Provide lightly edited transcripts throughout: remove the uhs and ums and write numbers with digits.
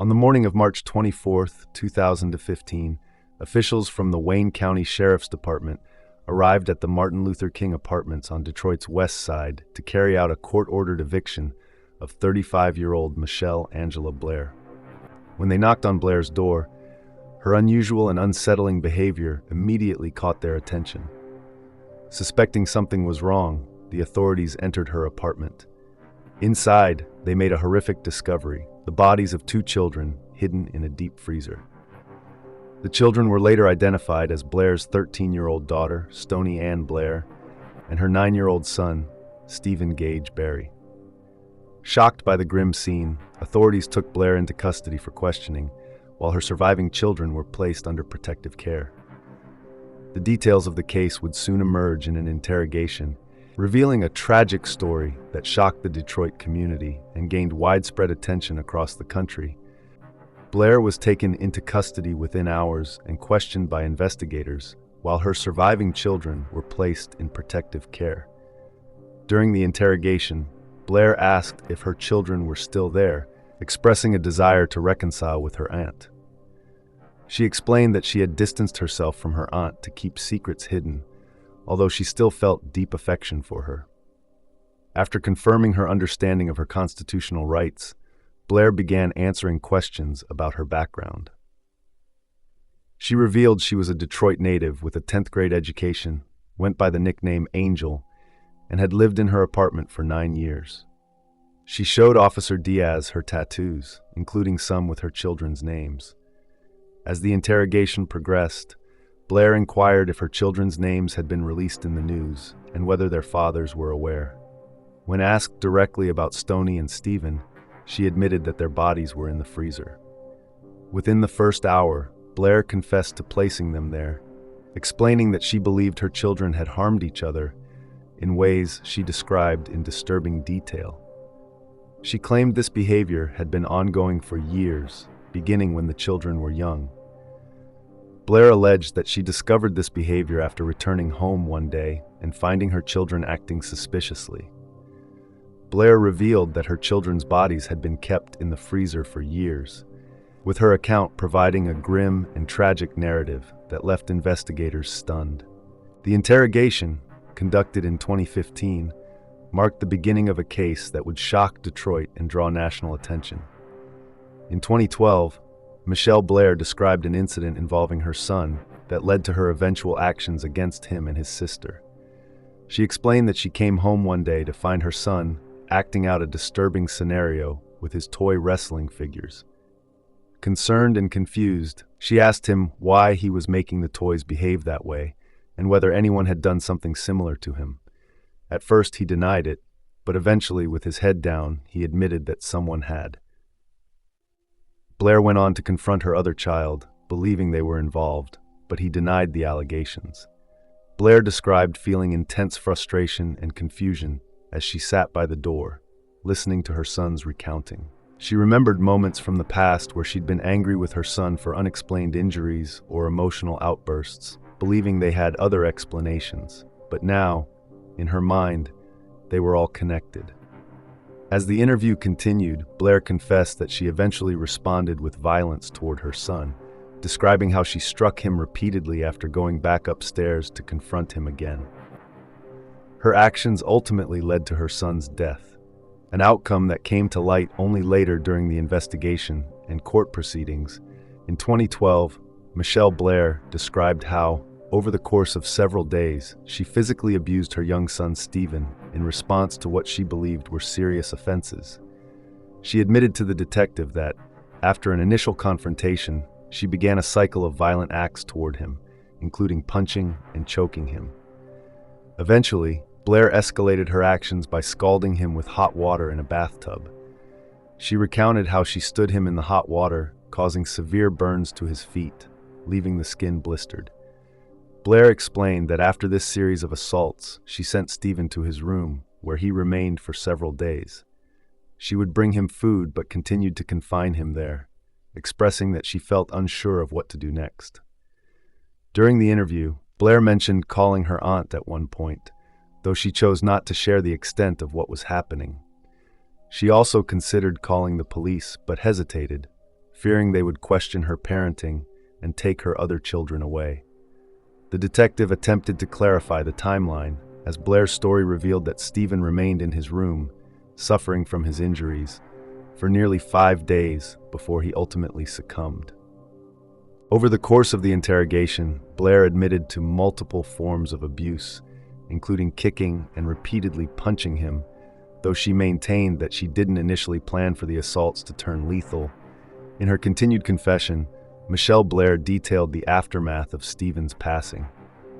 On the morning of March 24, 2015, officials from the Wayne County Sheriff's Department arrived at the Martin Luther King Apartments on Detroit's west side to carry out a court-ordered eviction of 35-year-old Michelle Angela Blair. When they knocked on Blair's door, her unusual and unsettling behavior immediately caught their attention. Suspecting something was wrong, the authorities entered her apartment. Inside, they made a horrific discovery: the bodies of two children hidden in a deep freezer. The children were later identified as Blair's 13-year-old daughter, Stony Blair, and her 9-year-old son, Stephen Gage Barry. Shocked by the grim scene, authorities took Blair into custody for questioning, while her surviving children were placed under protective care. The details of the case would soon emerge in an interrogation, revealing a tragic story that shocked the Detroit community and gained widespread attention across the country. Blair was taken into custody within hours and questioned by investigators, while her surviving children were placed in protective care. During the interrogation, Blair asked if her children were still there, expressing a desire to reconcile with her aunt. She explained that she had distanced herself from her aunt to keep secrets hidden, although she still felt deep affection for her. After confirming her understanding of her constitutional rights, Blair began answering questions about her background. She revealed she was a Detroit native with a 10th grade education, went by the nickname Angel, and had lived in her apartment for 9 years. She showed Officer Diaz her tattoos, including some with her children's names. As the interrogation progressed, Blair inquired if her children's names had been released in the news and whether their fathers were aware. When asked directly about Stony and Stephen, she admitted that their bodies were in the freezer. Within the first hour, Blair confessed to placing them there, explaining that she believed her children had harmed each other in ways she described in disturbing detail. She claimed this behavior had been ongoing for years, beginning when the children were young. Blair alleged that she discovered this behavior after returning home one day and finding her children acting suspiciously. Blair revealed that her children's bodies had been kept in the freezer for years, with her account providing a grim and tragic narrative that left investigators stunned. The interrogation, conducted in 2015, marked the beginning of a case that would shock Detroit and draw national attention. In 2012, Michelle Blair described an incident involving her son that led to her eventual actions against him and his sister. She explained that she came home one day to find her son acting out a disturbing scenario with his toy wrestling figures. Concerned and confused, she asked him why he was making the toys behave that way and whether anyone had done something similar to him. At first he denied it, but eventually, with his head down, he admitted that someone had. Blair went on to confront her other child, believing they were involved, but he denied the allegations. Blair described feeling intense frustration and confusion as she sat by the door, listening to her son's recounting. She remembered moments from the past where she'd been angry with her son for unexplained injuries or emotional outbursts, believing they had other explanations. But now, in her mind, they were all connected. As the interview continued, Blair confessed that she eventually responded with violence toward her son, describing how she struck him repeatedly after going back upstairs to confront him again. Her actions ultimately led to her son's death, an outcome that came to light only later during the investigation and court proceedings. In 2012, Michelle Blair described how, over the course of several days, she physically abused her young son Stephen in response to what she believed were serious offenses. She admitted to the detective that, after an initial confrontation, she began a cycle of violent acts toward him, including punching and choking him. Eventually, Blair escalated her actions by scalding him with hot water in a bathtub. She recounted how she stood him in the hot water, causing severe burns to his feet, leaving the skin blistered. Blair explained that after this series of assaults, she sent Stephen to his room, where he remained for several days. She would bring him food but continued to confine him there, expressing that she felt unsure of what to do next. During the interview, Blair mentioned calling her aunt at one point, though she chose not to share the extent of what was happening. She also considered calling the police but hesitated, fearing they would question her parenting and take her other children away. The detective attempted to clarify the timeline, as Blair's story revealed that Stephen remained in his room, suffering from his injuries, for nearly 5 days before he ultimately succumbed. Over the course of the interrogation, Blair admitted to multiple forms of abuse, including kicking and repeatedly punching him, though she maintained that she didn't initially plan for the assaults to turn lethal. In her continued confession, Michelle Blair detailed the aftermath of Stephen's passing.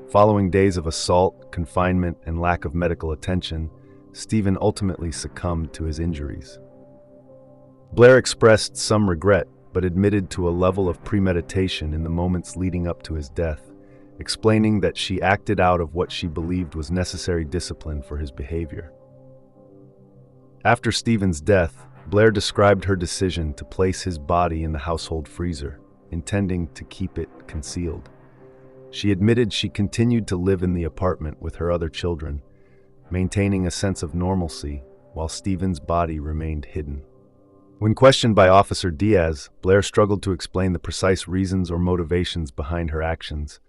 Following days of assault, confinement, and lack of medical attention, Stephen ultimately succumbed to his injuries. Blair expressed some regret, but admitted to a level of premeditation in the moments leading up to his death, explaining that she acted out of what she believed was necessary discipline for his behavior. After Stephen's death, Blair described her decision to place his body in the household freezer, intending to keep it concealed. She admitted she continued to live in the apartment with her other children, maintaining a sense of normalcy while Stephen's body remained hidden. When questioned by Officer Diaz, Blair struggled to explain the precise reasons or motivations behind her actions,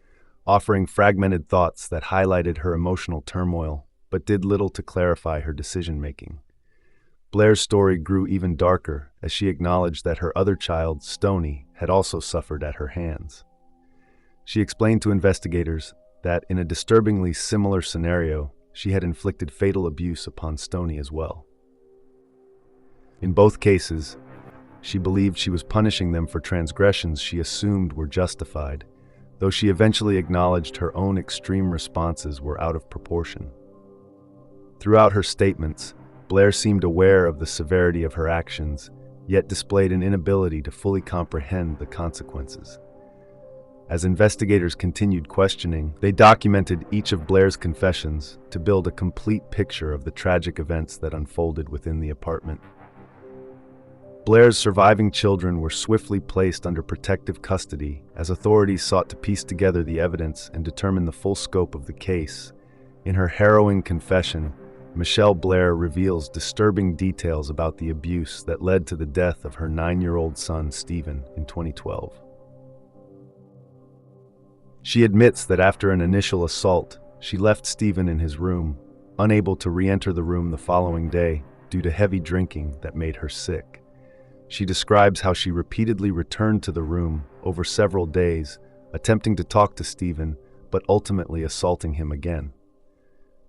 offering fragmented thoughts that highlighted her emotional turmoil, but did little to clarify her decision-making. Blair's story grew even darker as she acknowledged that her other child, Stony, had also suffered at her hands. She explained to investigators that in a disturbingly similar scenario, she had inflicted fatal abuse upon Stony as well. In both cases, she believed she was punishing them for transgressions she assumed were justified, though she eventually acknowledged her own extreme responses were out of proportion. Throughout her statements, Blair seemed aware of the severity of her actions, yet displayed an inability to fully comprehend the consequences. As investigators continued questioning, they documented each of Blair's confessions to build a complete picture of the tragic events that unfolded within the apartment. Blair's surviving children were swiftly placed under protective custody as authorities sought to piece together the evidence and determine the full scope of the case. In her harrowing confession, Michelle Blair reveals disturbing details about the abuse that led to the death of her 9-year-old son, Stephen, in 2012. She admits that after an initial assault, she left Stephen in his room, unable to re-enter the room the following day due to heavy drinking that made her sick. She describes how she repeatedly returned to the room over several days, attempting to talk to Stephen, but ultimately assaulting him again.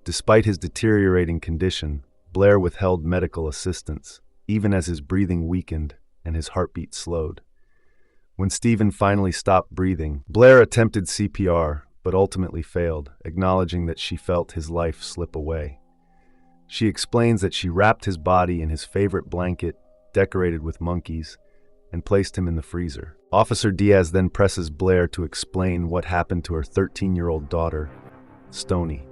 Despite his deteriorating condition, Blair withheld medical assistance, even as his breathing weakened and his heartbeat slowed. When Stephen finally stopped breathing, Blair attempted CPR, but ultimately failed, acknowledging that she felt his life slip away. She explains that she wrapped his body in his favorite blanket, decorated with monkeys, and placed him in the freezer. Officer Diaz then presses Blair to explain what happened to her 13-year-old daughter, Stony.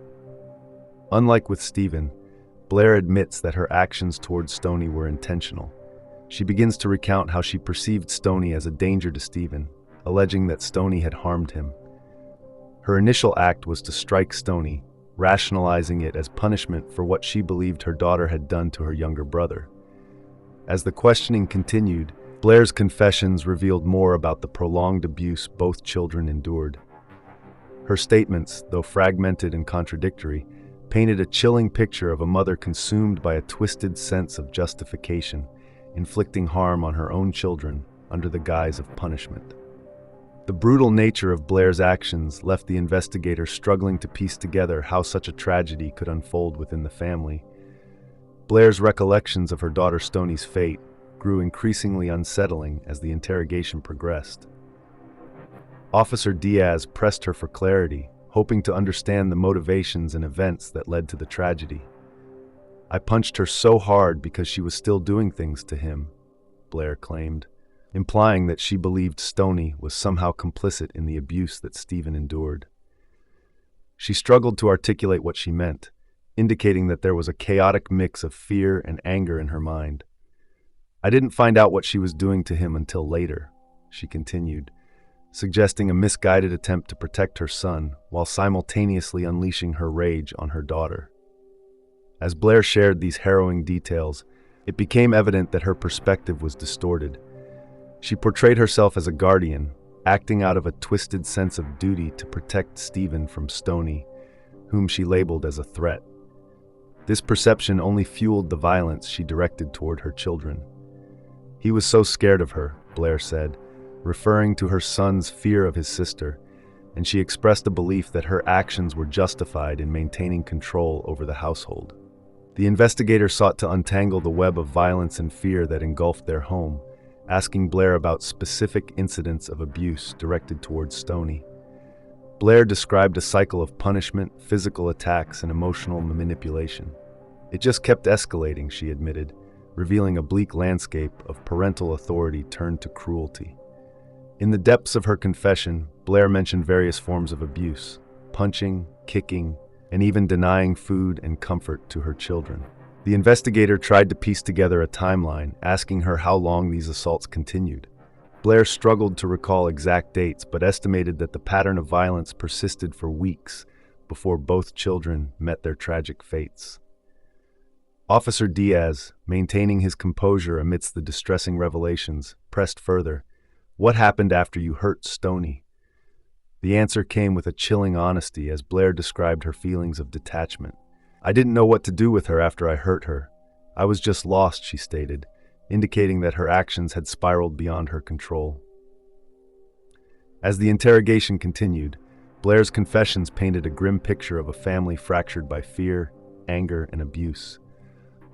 Unlike with Stephen, Blair admits that her actions towards Stony were intentional. She begins to recount how she perceived Stony as a danger to Stephen, alleging that Stony had harmed him. Her initial act was to strike Stony, rationalizing it as punishment for what she believed her daughter had done to her younger brother. As the questioning continued, Blair's confessions revealed more about the prolonged abuse both children endured. Her statements, though fragmented and contradictory, painted a chilling picture of a mother consumed by a twisted sense of justification, inflicting harm on her own children under the guise of punishment. The brutal nature of Blair's actions left the investigator struggling to piece together how such a tragedy could unfold within the family. Blair's recollections of her daughter Stony's fate grew increasingly unsettling as the interrogation progressed. Officer Diaz pressed her for clarity, hoping to understand the motivations and events that led to the tragedy. "I punched her so hard because she was still doing things to him," Blair claimed, implying that she believed Stony was somehow complicit in the abuse that Stephen endured. She struggled to articulate what she meant, indicating that there was a chaotic mix of fear and anger in her mind. "I didn't find out what she was doing to him until later," she continued, suggesting a misguided attempt to protect her son while simultaneously unleashing her rage on her daughter. As Blair shared these harrowing details, it became evident that her perspective was distorted. She portrayed herself as a guardian, acting out of a twisted sense of duty to protect Stephen from Stony, whom she labeled as a threat. This perception only fueled the violence she directed toward her children. He was so scared of her, Blair said, referring to her son's fear of his sister, and she expressed a belief that her actions were justified in maintaining control over the household. The investigator sought to untangle the web of violence and fear that engulfed their home, asking Blair about specific incidents of abuse directed towards Stony. Blair described a cycle of punishment, physical attacks, and emotional manipulation. It just kept escalating, she admitted, revealing a bleak landscape of parental authority turned to cruelty. In the depths of her confession, Blair mentioned various forms of abuse: punching, kicking, and even denying food and comfort to her children. The investigator tried to piece together a timeline, asking her how long these assaults continued. Blair struggled to recall exact dates, but estimated that the pattern of violence persisted for weeks before both children met their tragic fates. Officer Diaz, maintaining his composure amidst the distressing revelations, pressed further. "What happened after you hurt Stony?" The answer came with a chilling honesty as Blair described her feelings of detachment. "I didn't know what to do with her after I hurt her. I was just lost," she stated, indicating that her actions had spiraled beyond her control. As the interrogation continued, Blair's confessions painted a grim picture of a family fractured by fear, anger, and abuse.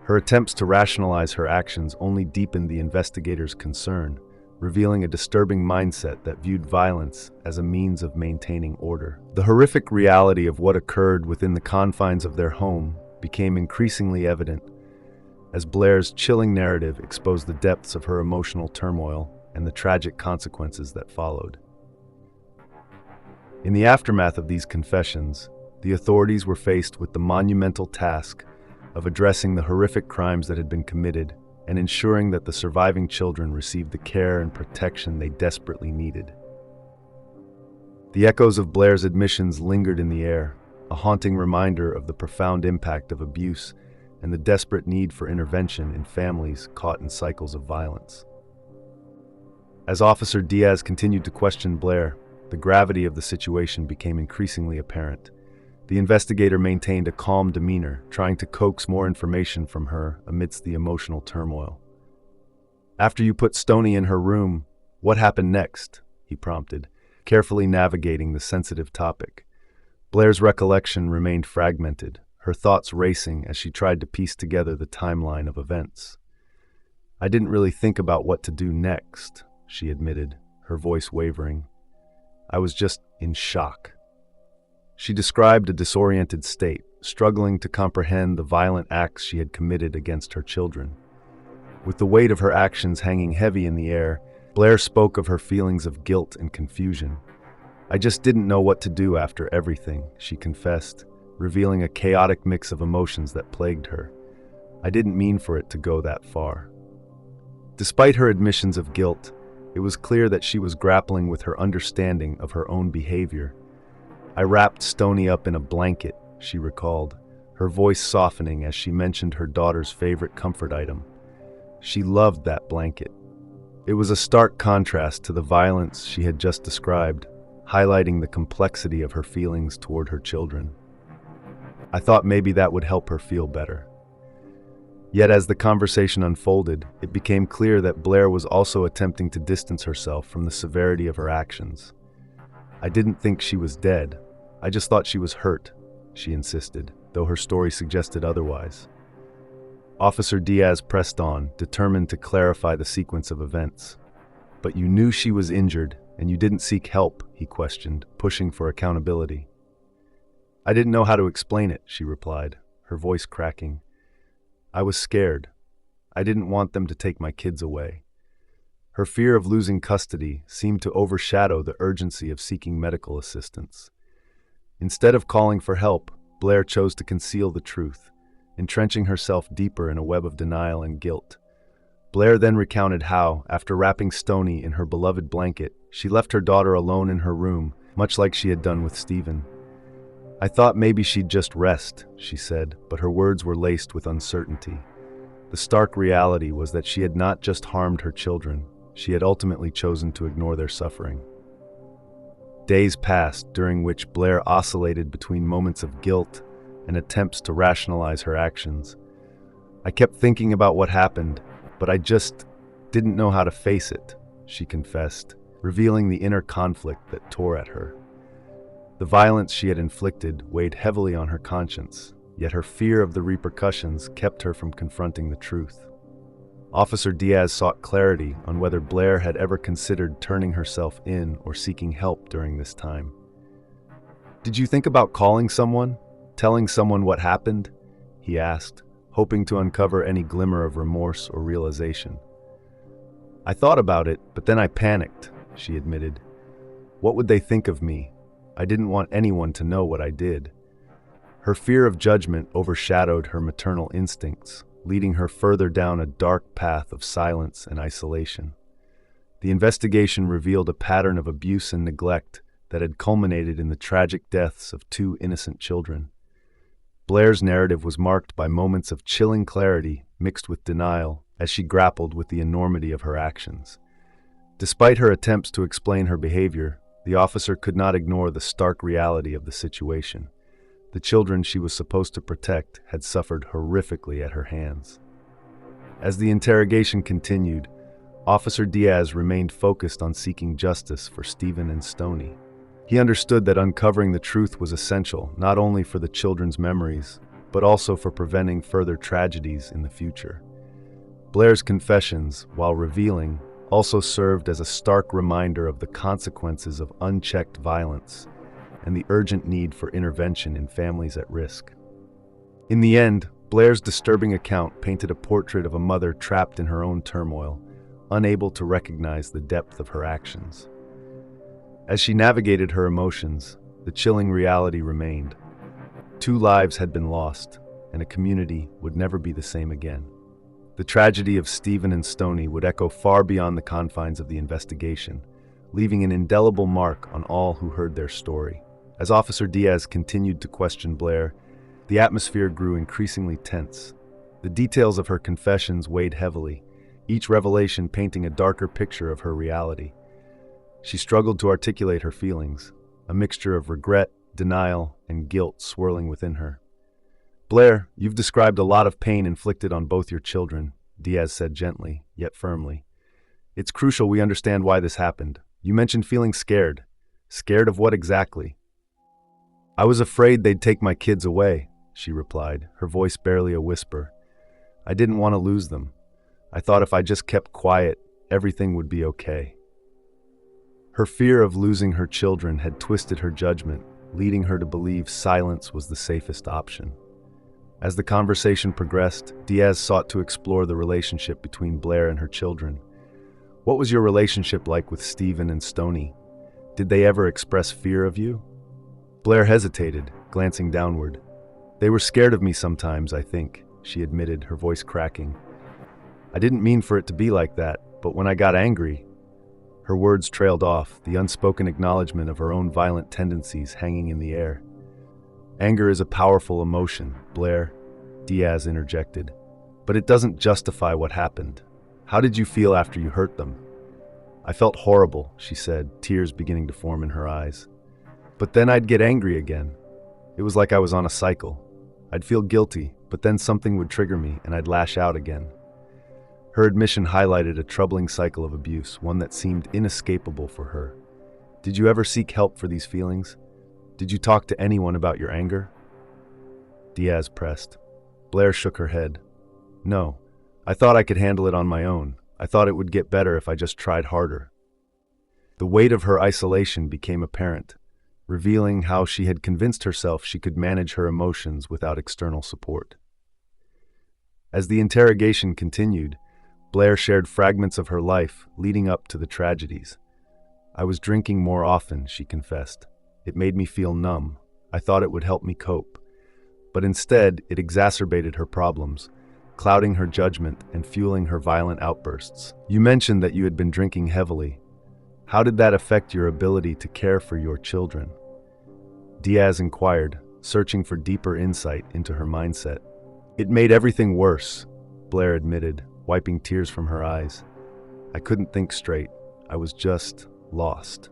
Her attempts to rationalize her actions only deepened the investigator's concern, revealing a disturbing mindset that viewed violence as a means of maintaining order. The horrific reality of what occurred within the confines of their home became increasingly evident as Blair's chilling narrative exposed the depths of her emotional turmoil and the tragic consequences that followed. In the aftermath of these confessions, the authorities were faced with the monumental task of addressing the horrific crimes that had been committed and ensuring that the surviving children received the care and protection they desperately needed. The echoes of Blair's admissions lingered in the air, a haunting reminder of the profound impact of abuse and the desperate need for intervention in families caught in cycles of violence. As Officer Diaz continued to question Blair, the gravity of the situation became increasingly apparent. The investigator maintained a calm demeanor, trying to coax more information from her amidst the emotional turmoil. "After you put Stony in her room, what happened next?" he prompted, carefully navigating the sensitive topic. Blair's recollection remained fragmented, her thoughts racing as she tried to piece together the timeline of events. "I didn't really think about what to do next," she admitted, her voice wavering. "I was just in shock." She described a disoriented state, struggling to comprehend the violent acts she had committed against her children. With the weight of her actions hanging heavy in the air, Blair spoke of her feelings of guilt and confusion. "I just didn't know what to do after everything," she confessed, revealing a chaotic mix of emotions that plagued her. "I didn't mean for it to go that far." Despite her admissions of guilt, it was clear that she was grappling with her understanding of her own behavior. "I wrapped Stony up in a blanket," she recalled, her voice softening as she mentioned her daughter's favorite comfort item. She loved that blanket. It was a stark contrast to the violence she had just described, highlighting the complexity of her feelings toward her children. "I thought maybe that would help her feel better." Yet as the conversation unfolded, it became clear that Blair was also attempting to distance herself from the severity of her actions. "I didn't think she was dead. I just thought she was hurt," she insisted, though her story suggested otherwise. Officer Diaz pressed on, determined to clarify the sequence of events. "But you knew she was injured, and you didn't seek help," he questioned, pushing for accountability. "I didn't know how to explain it," she replied, her voice cracking. "I was scared. I didn't want them to take my kids away." Her fear of losing custody seemed to overshadow the urgency of seeking medical assistance. Instead of calling for help, Blair chose to conceal the truth, entrenching herself deeper in a web of denial and guilt. Blair then recounted how, after wrapping Stony in her beloved blanket, she left her daughter alone in her room, much like she had done with Stephen. "I thought maybe she'd just rest," she said, but her words were laced with uncertainty. The stark reality was that she had not just harmed her children. she had ultimately chosen to ignore their suffering. Days passed, during which Blair oscillated between moments of guilt and attempts to rationalize her actions. "I kept thinking about what happened, but I just didn't know how to face it," she confessed, revealing the inner conflict that tore at her. The violence she had inflicted weighed heavily on her conscience, yet her fear of the repercussions kept her from confronting the truth. Officer Diaz sought clarity on whether Blair had ever considered turning herself in or seeking help during this time. "Did you think about calling someone, telling someone what happened?" he asked, hoping to uncover any glimmer of remorse or realization. "I thought about it, but then I panicked," she admitted. "What would they think of me? I didn't want anyone to know what I did." Her fear of judgment overshadowed her maternal instincts, leading her further down a dark path of silence and isolation. The investigation revealed a pattern of abuse and neglect that had culminated in the tragic deaths of 2 innocent children. Blair's narrative was marked by moments of chilling clarity mixed with denial as she grappled with the enormity of her actions. Despite her attempts to explain her behavior, the officer could not ignore the stark reality of the situation. The children she was supposed to protect had suffered horrifically at her hands. As the interrogation continued, Officer Diaz remained focused on seeking justice for Stephen and Stony. He understood that uncovering the truth was essential not only for the children's memories, but also for preventing further tragedies in the future. Blair's confessions, while revealing, also served as a stark reminder of the consequences of unchecked violence and the urgent need for intervention in families at risk. In the end, Blair's disturbing account painted a portrait of a mother trapped in her own turmoil, unable to recognize the depth of her actions. As she navigated her emotions, the chilling reality remained. 2 lives had been lost, and a community would never be the same again. The tragedy of Stephen and Stony would echo far beyond the confines of the investigation, leaving an indelible mark on all who heard their story. As Officer Diaz continued to question Blair, the atmosphere grew increasingly tense. The details of her confessions weighed heavily, each revelation painting a darker picture of her reality. She struggled to articulate her feelings, a mixture of regret, denial, and guilt swirling within her. "Blair, you've described a lot of pain inflicted on both your children," Diaz said gently, yet firmly. "It's crucial we understand why this happened. You mentioned feeling scared. Scared of what exactly?" "I was afraid they'd take my kids away," she replied, her voice barely a whisper. "I didn't want to lose them. I thought if I just kept quiet, everything would be okay." Her fear of losing her children had twisted her judgment, leading her to believe silence was the safest option. As the conversation progressed, Diaz sought to explore the relationship between Blair and her children. "What was your relationship like with Stephen and Stony? Did they ever express fear of you?" Blair hesitated, glancing downward. "They were scared of me sometimes, I think," she admitted, her voice cracking. "I didn't mean for it to be like that, but when I got angry..." Her words trailed off, the unspoken acknowledgement of her own violent tendencies hanging in the air. "Anger is a powerful emotion, Blair," Diaz interjected. "But it doesn't justify what happened. How did you feel after you hurt them?" "I felt horrible," she said, tears beginning to form in her eyes. "But then I'd get angry again. It was like I was on a cycle. I'd feel guilty, but then something would trigger me and I'd lash out again." Her admission highlighted a troubling cycle of abuse, one that seemed inescapable for her. "Did you ever seek help for these feelings? Did you talk to anyone about your anger?" Diaz pressed. Blair shook her head. "No, I thought I could handle it on my own. I thought it would get better if I just tried harder." The weight of her isolation became apparent, revealing how she had convinced herself she could manage her emotions without external support. As the interrogation continued, Blair shared fragments of her life leading up to the tragedies. "I was drinking more often," she confessed. "It made me feel numb. I thought it would help me cope. But instead, it exacerbated her problems, clouding her judgment and fueling her violent outbursts." "You mentioned that you had been drinking heavily. How did that affect your ability to care for your children?" Diaz inquired, searching for deeper insight into her mindset. "It made everything worse," Blair admitted, wiping tears from her eyes. I couldn't think straight. I was just lost.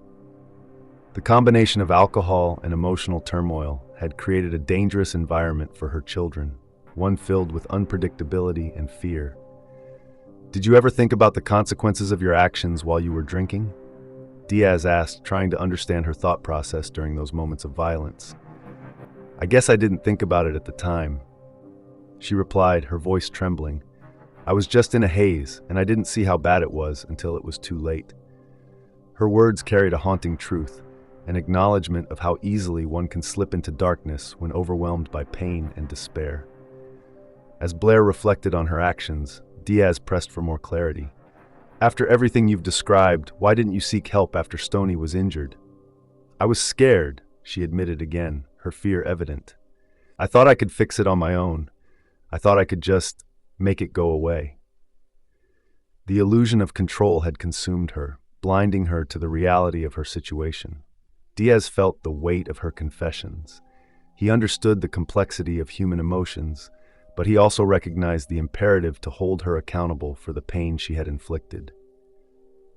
The combination of alcohol and emotional turmoil had created a dangerous environment for her children, one filled with unpredictability and fear. "Did you ever think about the consequences of your actions while you were drinking?" Diaz asked, trying to understand her thought process during those moments of violence. "I guess I didn't think about it at the time," she replied, her voice trembling. "I was just in a haze, and I didn't see how bad it was until it was too late." Her words carried a haunting truth, an acknowledgement of how easily one can slip into darkness when overwhelmed by pain and despair. As Blair reflected on her actions, Diaz pressed for more clarity. "After everything you've described, why didn't you seek help after Stony was injured?" "I was scared," she admitted again, her fear evident. "I thought I could fix it on my own. I thought I could just make it go away." The illusion of control had consumed her, blinding her to the reality of her situation. Diaz felt the weight of her confessions. He understood the complexity of human emotions, but he also recognized the imperative to hold her accountable for the pain she had inflicted.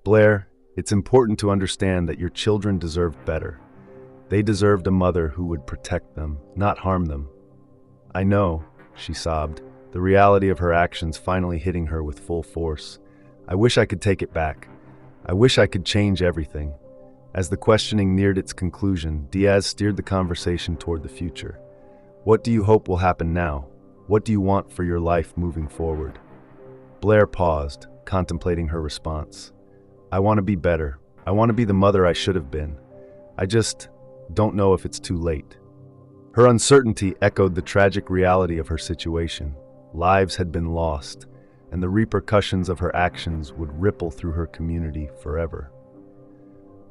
"Blair, it's important to understand that your children deserved better. They deserved a mother who would protect them, not harm them." "I know," she sobbed, the reality of her actions finally hitting her with full force. "I wish I could take it back. I wish I could change everything." As the questioning neared its conclusion, Diaz steered the conversation toward the future. "What do you hope will happen now? What do you want for your life moving forward?" Blair paused, contemplating her response. "I want to be better. I want to be the mother I should have been. I just don't know if it's too late." Her uncertainty echoed the tragic reality of her situation. Lives had been lost, and the repercussions of her actions would ripple through her community forever.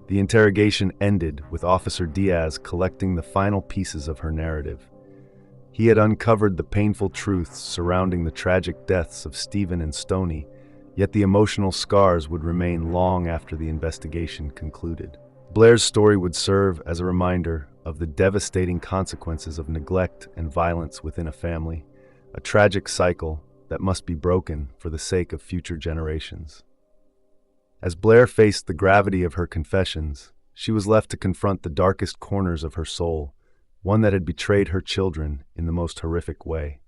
The interrogation ended with Officer Diaz collecting the final pieces of her narrative. He had uncovered the painful truths surrounding the tragic deaths of Stephen and Stony, yet the emotional scars would remain long after the investigation concluded. Blair's story would serve as a reminder of the devastating consequences of neglect and violence within a family, a tragic cycle that must be broken for the sake of future generations. As Blair faced the gravity of her confessions, she was left to confront the darkest corners of her soul, one that had betrayed her children in the most horrific way.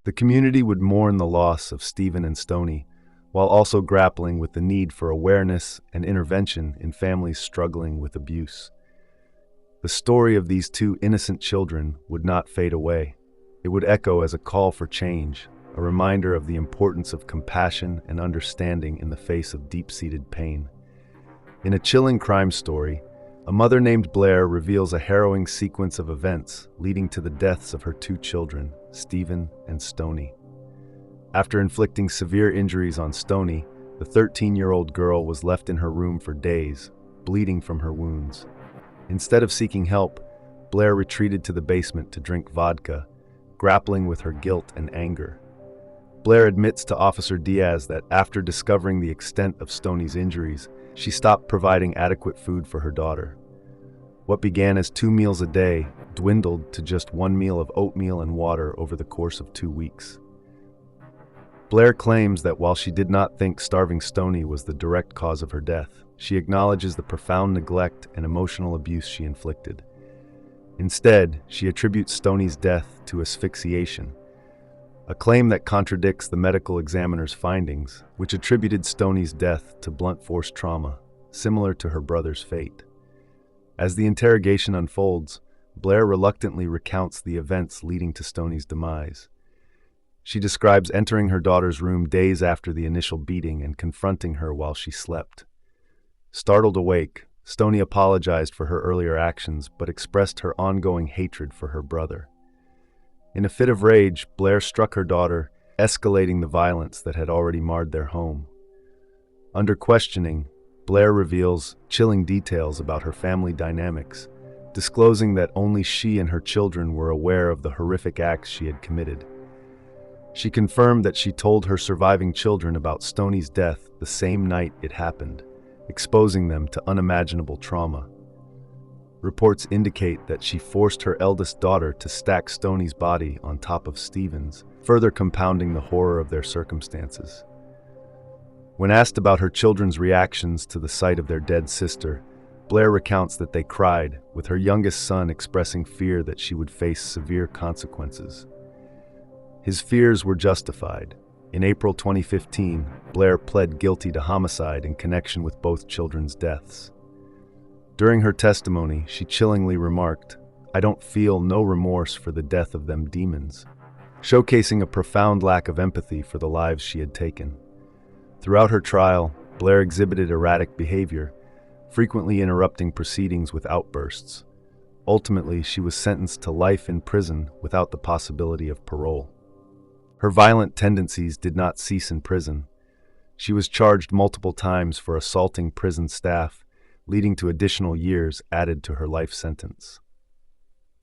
The community would mourn the loss of Stephen and Stony, while also grappling with the need for awareness and intervention in families struggling with abuse. The story of these two innocent children would not fade away. It would echo as a call for change, a reminder of the importance of compassion and understanding in the face of deep-seated pain. In a chilling crime story, a mother named Blair reveals a harrowing sequence of events leading to the deaths of her two children, Stephen and Stony. After inflicting severe injuries on Stony, the 13-year-old girl was left in her room for days, bleeding from her wounds. Instead of seeking help, Blair retreated to the basement to drink vodka, grappling with her guilt and anger. Blair admits to Officer Diaz that after discovering the extent of Stony's injuries, she stopped providing adequate food for her daughter. What began as 2 meals a day dwindled to just 1 meal of oatmeal and water over the course of 2 weeks. Blair claims that while she did not think starving Stony was the direct cause of her death, she acknowledges the profound neglect and emotional abuse she inflicted. Instead, she attributes Stony's death to asphyxiation, a claim that contradicts the medical examiner's findings, which attributed Stony's death to blunt force trauma, similar to her brother's fate. As the interrogation unfolds, Blair reluctantly recounts the events leading to Stony's demise. She describes entering her daughter's room days after the initial beating and confronting her while she slept. Startled awake, Stony apologized for her earlier actions but expressed her ongoing hatred for her brother. In a fit of rage, Blair struck her daughter, escalating the violence that had already marred their home. Under questioning, Blair reveals chilling details about her family dynamics, disclosing that only she and her children were aware of the horrific acts she had committed. She confirmed that she told her surviving children about Stony's death the same night it happened, exposing them to unimaginable trauma. Reports indicate that she forced her eldest daughter to stack Stony's body on top of Stephen's, further compounding the horror of their circumstances. When asked about her children's reactions to the sight of their dead sister, Blair recounts that they cried, with her youngest son expressing fear that she would face severe consequences. His fears were justified. In April 2015, Blair pled guilty to homicide in connection with both children's deaths. During her testimony, she chillingly remarked, "I don't feel no remorse for the death of them demons," showcasing a profound lack of empathy for the lives she had taken. Throughout her trial, Blair exhibited erratic behavior, frequently interrupting proceedings with outbursts. Ultimately, she was sentenced to life in prison without the possibility of parole. Her violent tendencies did not cease in prison. She was charged multiple times for assaulting prison staff, leading to additional years added to her life sentence.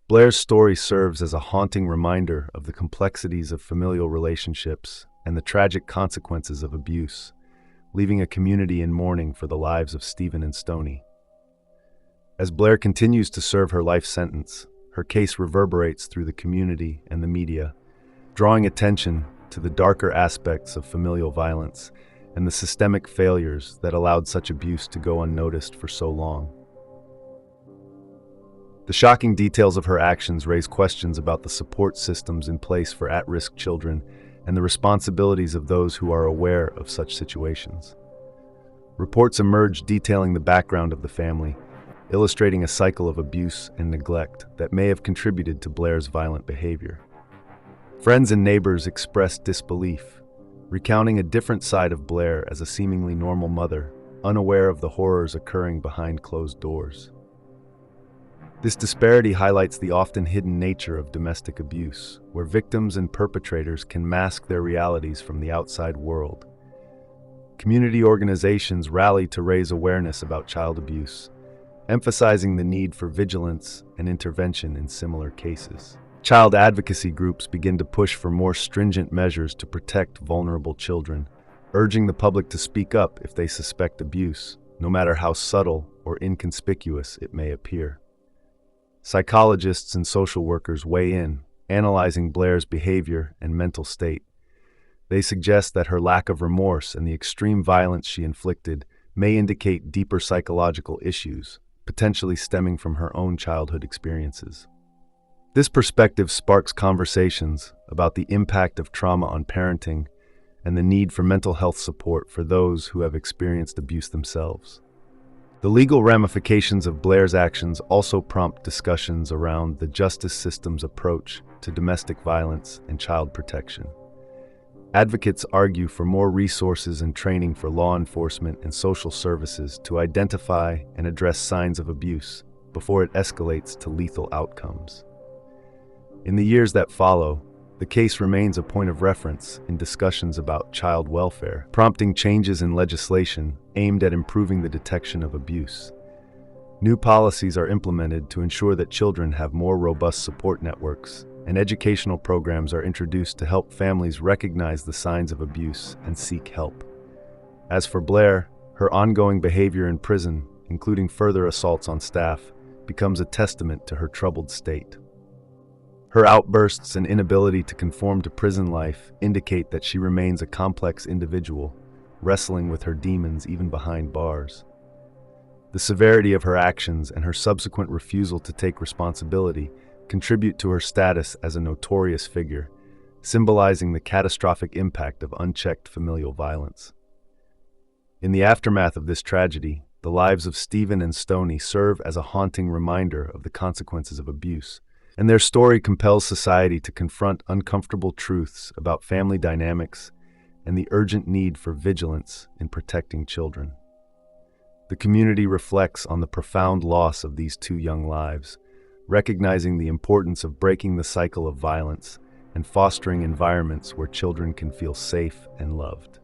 Blair's story serves as a haunting reminder of the complexities of familial relationships and the tragic consequences of abuse, leaving a community in mourning for the lives of Stephen and Stony. As Blair continues to serve her life sentence, her case reverberates through the community and the media, drawing attention to the darker aspects of familial violence and the systemic failures that allowed such abuse to go unnoticed for so long. The shocking details of her actions raise questions about the support systems in place for at-risk children and the responsibilities of those who are aware of such situations. Reports emerged detailing the background of the family, illustrating a cycle of abuse and neglect that may have contributed to Blair's violent behavior. Friends and neighbors expressed disbelief, recounting a different side of Blair as a seemingly normal mother, unaware of the horrors occurring behind closed doors. This disparity highlights the often hidden nature of domestic abuse, where victims and perpetrators can mask their realities from the outside world. Community organizations rally to raise awareness about child abuse, emphasizing the need for vigilance and intervention in similar cases. Child advocacy groups begin to push for more stringent measures to protect vulnerable children, urging the public to speak up if they suspect abuse, no matter how subtle or inconspicuous it may appear. Psychologists and social workers weigh in, analyzing Blair's behavior and mental state. They suggest that her lack of remorse and the extreme violence she inflicted may indicate deeper psychological issues, potentially stemming from her own childhood experiences. This perspective sparks conversations about the impact of trauma on parenting and the need for mental health support for those who have experienced abuse themselves. The legal ramifications of Blair's actions also prompt discussions around the justice system's approach to domestic violence and child protection. Advocates argue for more resources and training for law enforcement and social services to identify and address signs of abuse before it escalates to lethal outcomes. In the years that follow, the case remains a point of reference in discussions about child welfare, prompting changes in legislation aimed at improving the detection of abuse. New policies are implemented to ensure that children have more robust support networks, and educational programs are introduced to help families recognize the signs of abuse and seek help. As for Blair, her ongoing behavior in prison, including further assaults on staff, becomes a testament to her troubled state. Her outbursts and inability to conform to prison life indicate that she remains a complex individual, wrestling with her demons even behind bars. The severity of her actions and her subsequent refusal to take responsibility contribute to her status as a notorious figure, symbolizing the catastrophic impact of unchecked familial violence. In the aftermath of this tragedy, the lives of Stephen and Stony serve as a haunting reminder of the consequences of abuse, and their story compels society to confront uncomfortable truths about family dynamics and the urgent need for vigilance in protecting children. The community reflects on the profound loss of these two young lives, recognizing the importance of breaking the cycle of violence and fostering environments where children can feel safe and loved.